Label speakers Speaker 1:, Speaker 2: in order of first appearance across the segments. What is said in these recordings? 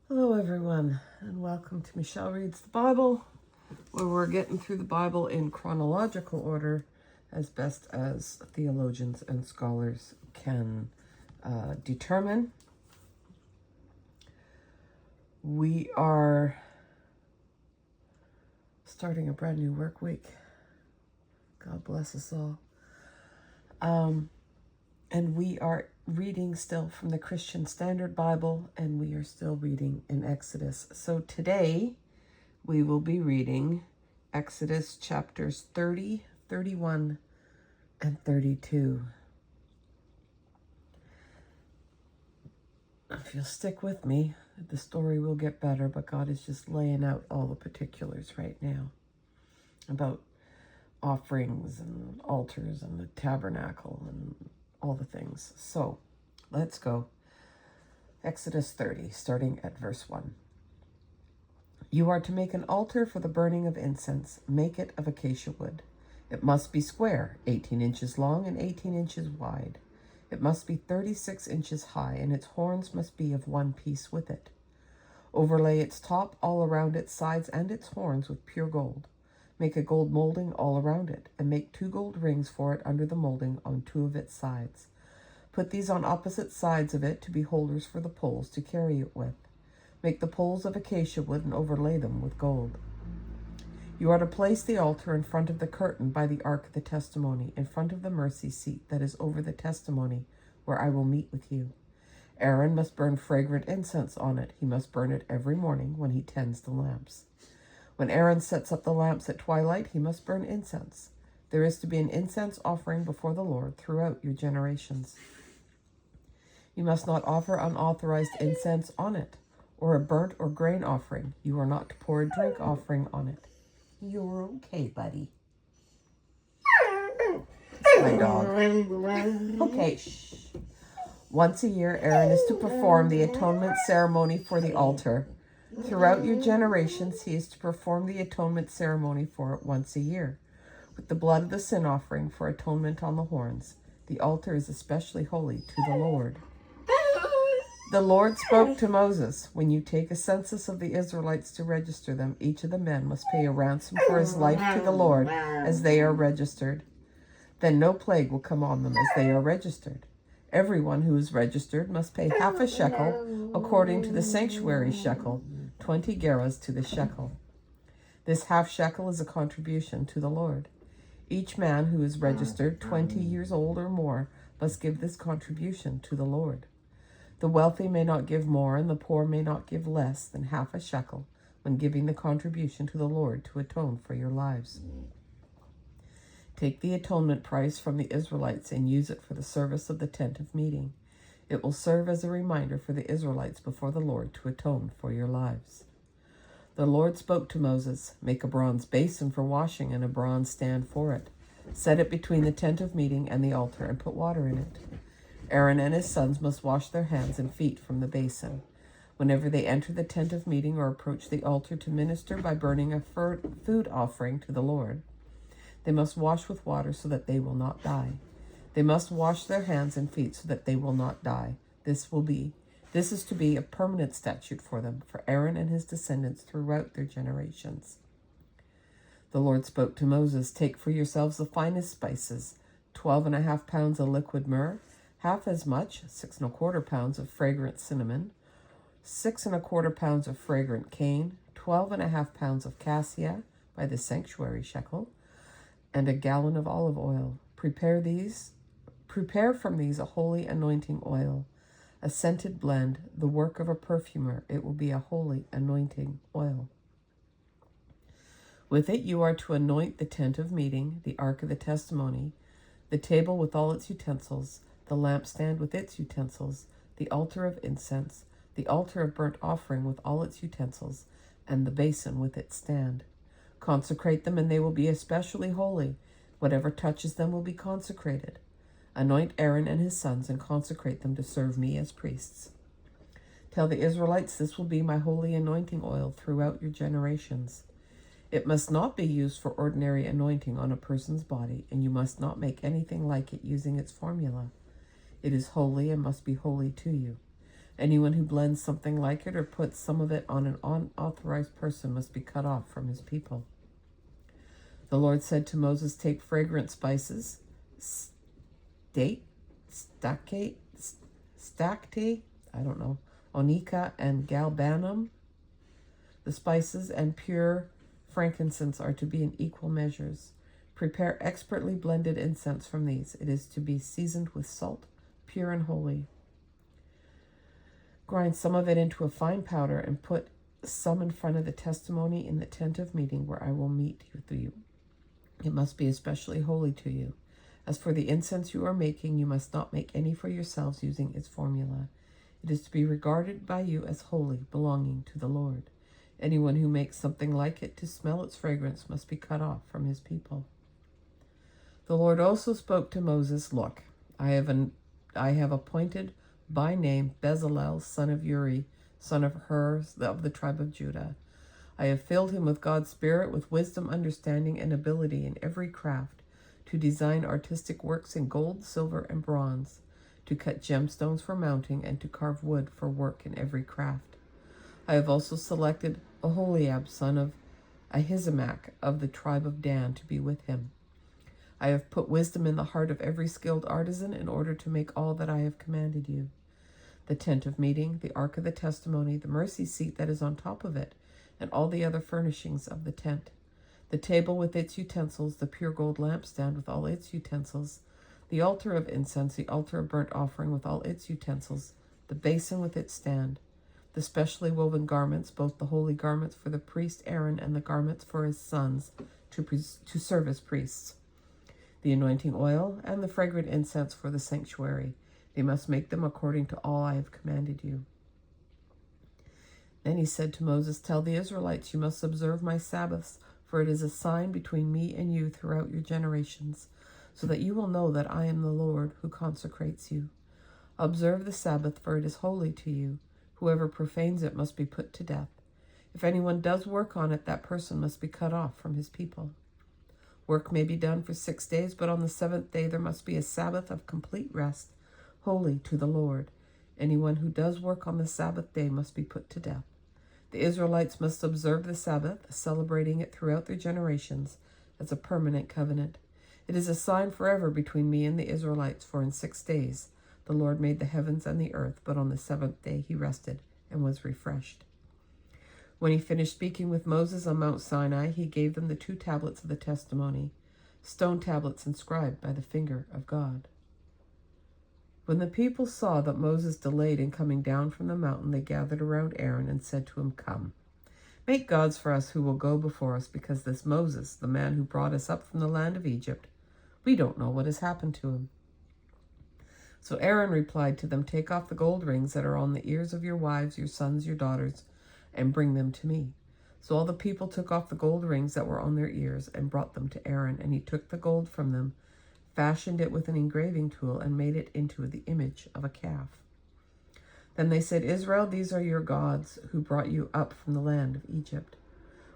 Speaker 1: Hello everyone, and welcome to Michelle Reads the Bible, where we're getting through the Bible in chronological order as best as theologians and scholars can determine. We are starting a brand new work week. God bless us all. And we are reading still from the Christian Standard Bible, and we are still reading in Exodus. So today we will be reading Exodus chapters 30, 31, and 32. If you'll stick with me, the story will get better, but God is just laying out all the particulars right now about offerings and altars and the tabernacle and all the things. So let's go. Exodus 30, starting at verse 1. You are to make an altar for the burning of incense. Make it of acacia wood. It must be square, 18 inches long and 18 inches wide. It must be 36 inches high, and its horns must be of one piece with it. Overlay its top all around its sides and its horns with pure gold. Make a gold molding all around it, and make 2 gold rings for it under the molding on 2 of its sides. Put these on opposite sides of it to be holders for the poles to carry it with. Make the poles of acacia wood and overlay them with gold. You are to place the altar in front of the curtain by the ark of the testimony, in front of the mercy seat that is over the testimony, where I will meet with you. Aaron must burn fragrant incense on it. He must burn it every morning when he tends the lamps. When Aaron sets up the lamps at twilight, he must burn incense. There is to be an incense offering before the Lord throughout your generations. You must not offer unauthorized incense on it, or a burnt or grain offering. You are not to pour a drink offering on it. You're okay, buddy. That's my dog. Okay, shh. Once a year, Aaron is to perform the atonement ceremony for the altar. Throughout your generations, he is to perform the atonement ceremony for it once a year, with the blood of the sin offering for atonement on the horns. The altar is especially holy to the Lord. The Lord spoke to Moses, when you take a census of the Israelites to register them, each of the men must pay a ransom for his life to the Lord as they are registered. Then no plague will come on them as they are registered. Everyone who is registered must pay half a shekel according to the sanctuary shekel, 20 gerahs to the shekel. This half shekel is a contribution to the Lord. Each man who is registered 20 years old or more must give this contribution to the Lord. The wealthy may not give more, and the poor may not give less than half a shekel when giving the contribution to the Lord to atone for your lives. Take the atonement price from the Israelites and use it for the service of the tent of meeting. It will serve as a reminder for the Israelites before the Lord to atone for your lives. The Lord spoke to Moses, make a bronze basin for washing and a bronze stand for it. Set it between the tent of meeting and the altar and put water in it. Aaron and his sons must wash their hands and feet from the basin. Whenever they enter the tent of meeting or approach the altar to minister by burning a food offering to the Lord, they must wash with water so that they will not die. They must wash their hands and feet so that they will not die. This is to be a permanent statute for them, for Aaron and his descendants throughout their generations. The Lord spoke to Moses, take for yourselves the finest spices, 12.5 pounds of liquid myrrh, half as much, 6.25 pounds of fragrant cinnamon, 6.25 pounds of fragrant cane, 12.5 pounds of cassia by the sanctuary shekel, and a gallon of olive oil. Prepare from these a holy anointing oil, a scented blend, the work of a perfumer. It will be a holy anointing oil. With it you are to anoint the tent of meeting, the ark of the testimony, the table with all its utensils, the lampstand with its utensils, the altar of incense, the altar of burnt offering with all its utensils, and the basin with its stand. Consecrate them, and they will be especially holy. Whatever touches them will be consecrated. Anoint Aaron and his sons and consecrate them to serve me as priests. Tell the Israelites, this will be my holy anointing oil throughout your generations. It must not be used for ordinary anointing on a person's body, and you must not make anything like it using its formula. It is holy and must be holy to you. Anyone who blends something like it or puts some of it on an unauthorized person must be cut off from his people. The Lord said to Moses, take fragrant spices, stacte, onica, and galbanum. The spices and pure frankincense are to be in equal measures. Prepare expertly blended incense from these. It is to be seasoned with salt, pure and holy. Grind some of it into a fine powder and put some in front of the testimony in the tent of meeting where I will meet with you. It must be especially holy to you. As for the incense you are making, you must not make any for yourselves using its formula. It is to be regarded by you as holy, belonging to the Lord. Anyone who makes something like it to smell its fragrance must be cut off from his people. The Lord also spoke to Moses, look, I have appointed by name Bezalel, son of Uri, son of Hur, of the tribe of Judah. I have filled him with God's Spirit, with wisdom, understanding, and ability in every craft, to design artistic works in gold, silver, and bronze, to cut gemstones for mounting, and to carve wood for work in every craft. I have also selected Aholiab, son of Ahisamach, of the tribe of Dan, to be with him. I have put wisdom in the heart of every skilled artisan in order to make all that I have commanded you. The tent of meeting, the ark of the testimony, the mercy seat that is on top of it, and all the other furnishings of the tent. The table with its utensils, the pure gold lampstand with all its utensils, the altar of incense, the altar of burnt offering with all its utensils, the basin with its stand, the specially woven garments, both the holy garments for the priest Aaron and the garments for his sons to serve as priests, the anointing oil, and the fragrant incense for the sanctuary. They must make them according to all I have commanded you. Then he said to Moses, tell the Israelites, you must observe my Sabbaths, for it is a sign between me and you throughout your generations, so that you will know that I am the Lord who consecrates you. Observe the Sabbath, for it is holy to you. Whoever profanes it must be put to death. If anyone does work on it, that person must be cut off from his people. Work may be done for 6 days, but on the 7th day there must be a Sabbath of complete rest, holy to the Lord. Anyone who does work on the Sabbath day must be put to death. The Israelites must observe the Sabbath, celebrating it throughout their generations as a permanent covenant. It is a sign forever between me and the Israelites, for in 6 days the Lord made the heavens and the earth, but on the 7th day he rested and was refreshed. When he finished speaking with Moses on Mount Sinai, he gave them the 2 tablets of the testimony, stone tablets inscribed by the finger of God. When the people saw that Moses delayed in coming down from the mountain, they gathered around Aaron and said to him, come, make gods for us who will go before us, because this Moses, the man who brought us up from the land of Egypt, we don't know what has happened to him. So Aaron replied to them, take off the gold rings that are on the ears of your wives, your sons, your daughters, and bring them to me. So all the people took off the gold rings that were on their ears and brought them to Aaron, and he took the gold from them, fashioned it with an engraving tool, and made it into the image of a calf. Then they said, Israel, these are your gods who brought you up from the land of Egypt.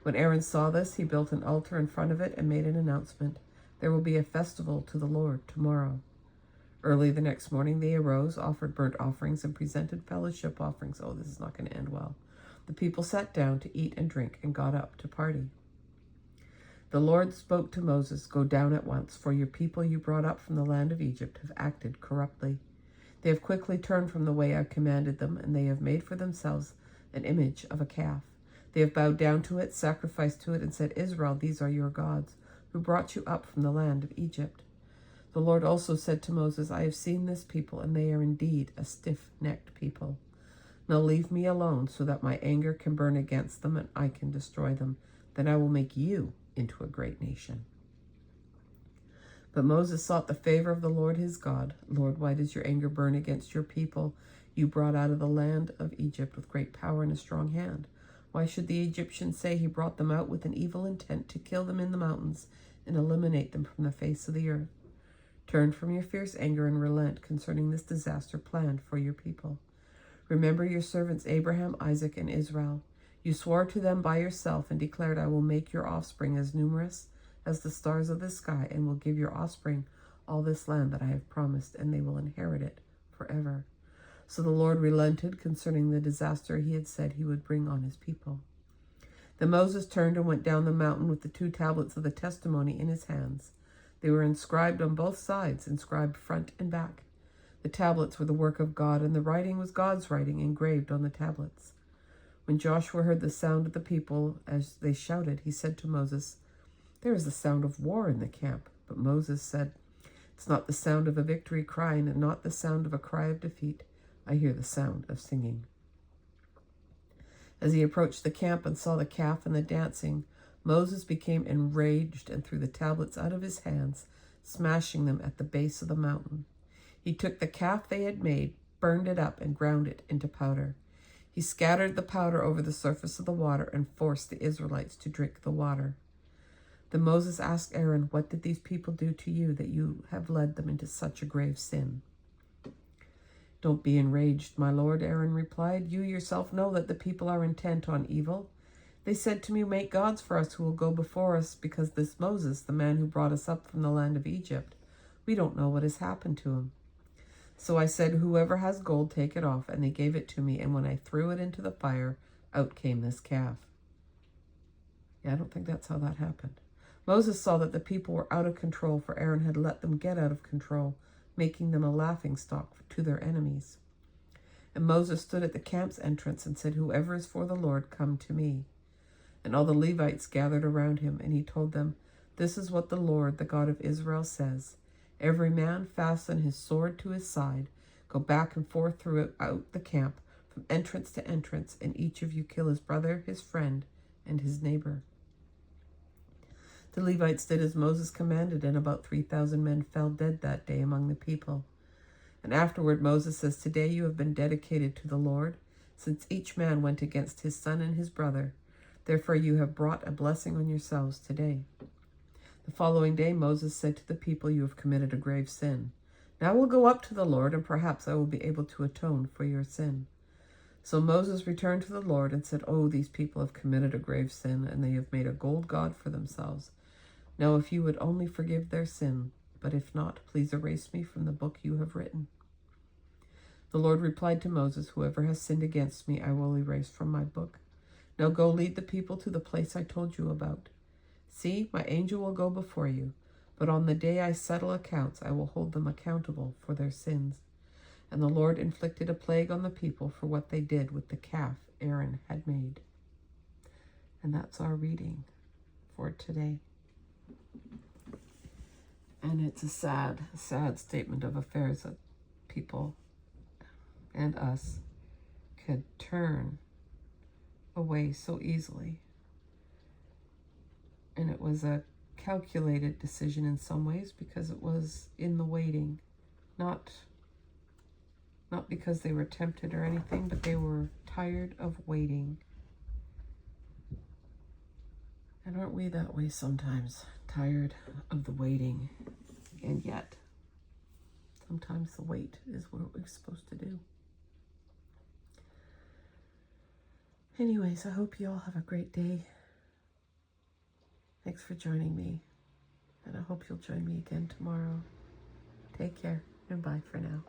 Speaker 1: When Aaron saw this, he built an altar in front of it and made an announcement. There will be a festival to the Lord tomorrow. Early the next morning they arose, offered burnt offerings, and presented fellowship offerings. Oh, this is not going to end well. The people sat down to eat and drink and got up to party. The Lord spoke to Moses, go down at once, for your people you brought up from the land of Egypt have acted corruptly. They have quickly turned from the way I commanded them, and they have made for themselves an image of a calf. They have bowed down to it, sacrificed to it, and said, Israel, these are your gods, who brought you up from the land of Egypt. The Lord also said to Moses, I have seen this people, and they are indeed a stiff-necked people. Now leave me alone, so that my anger can burn against them, and I can destroy them. Then I will make you into a great nation. But Moses sought the favor of the Lord his God. Lord, why does your anger burn against your people you brought out of the land of Egypt with great power and a strong hand? Why should the Egyptians say he brought them out with an evil intent to kill them in the mountains and eliminate them from the face of the earth? Turn from your fierce anger and relent concerning this disaster planned for your people. Remember your servants Abraham, Isaac, and Israel. You swore to them by yourself and declared, I will make your offspring as numerous as the stars of the sky, and will give your offspring all this land that I have promised, and they will inherit it forever. So the Lord relented concerning the disaster he had said he would bring on his people. Then Moses turned and went down the mountain with the 2 tablets of the testimony in his hands. They were inscribed on both sides, inscribed front and back. The tablets were the work of God, and the writing was God's writing engraved on the tablets. When Joshua heard the sound of the people as they shouted, he said to Moses, "There is the sound of war in the camp." But Moses said, "It's not the sound of a victory crying, and not the sound of a cry of defeat. I hear the sound of singing." As he approached the camp and saw the calf and the dancing, Moses became enraged and threw the tablets out of his hands, smashing them at the base of the mountain. He took the calf they had made, burned it up, and ground it into powder. He scattered the powder over the surface of the water and forced the Israelites to drink the water. Then Moses asked Aaron, "What did these people do to you that you have led them into such a grave sin?" "Don't be enraged, my lord," Aaron replied. "You yourself know that the people are intent on evil. They said to me, 'Make gods for us who will go before us, because this Moses, the man who brought us up from the land of Egypt, we don't know what has happened to him.' So I said, 'Whoever has gold, take it off.' And they gave it to me, and when I threw it into the fire, out came this calf." Yeah, I don't think that's how that happened. Moses saw that the people were out of control, for Aaron had let them get out of control, making them a laughingstock to their enemies. And Moses stood at the camp's entrance and said, "Whoever is for the Lord, come to me." And all the Levites gathered around him, and he told them, "This is what the Lord, the God of Israel, says. Every man fasten his sword to his side, go back and forth throughout the camp, from entrance to entrance, and each of you kill his brother, his friend, and his neighbor." The Levites did as Moses commanded, and about 3,000 men fell dead that day among the people. And afterward Moses says, "Today you have been dedicated to the Lord, since each man went against his son and his brother. Therefore you have brought a blessing on yourselves today." The following day Moses said to the people, "You have committed a grave sin. Now we'll go up to the Lord, and perhaps I will be able to atone for your sin." So Moses returned to the Lord and said, "Oh, these people have committed a grave sin, and they have made a gold god for themselves. Now if you would only forgive their sin, but if not, please erase me from the book you have written." The Lord replied to Moses, "Whoever has sinned against me, I will erase from my book. Now go lead the people to the place I told you about. See, my angel will go before you, but on the day I settle accounts, I will hold them accountable for their sins." And the Lord inflicted a plague on the people for what they did with the calf Aaron had made. And that's our reading for today. And it's a sad statement of affairs that people and us could turn away so easily. And it was a calculated decision in some ways, because it was in the waiting, not because they were tempted or anything, but they were tired of waiting. And aren't we that way sometimes? Tired of the waiting. And yet, sometimes the wait is what we're supposed to do. Anyways, I hope you all have a great day. Thanks for joining me. And I hope you'll join me again tomorrow. Take care, and bye for now.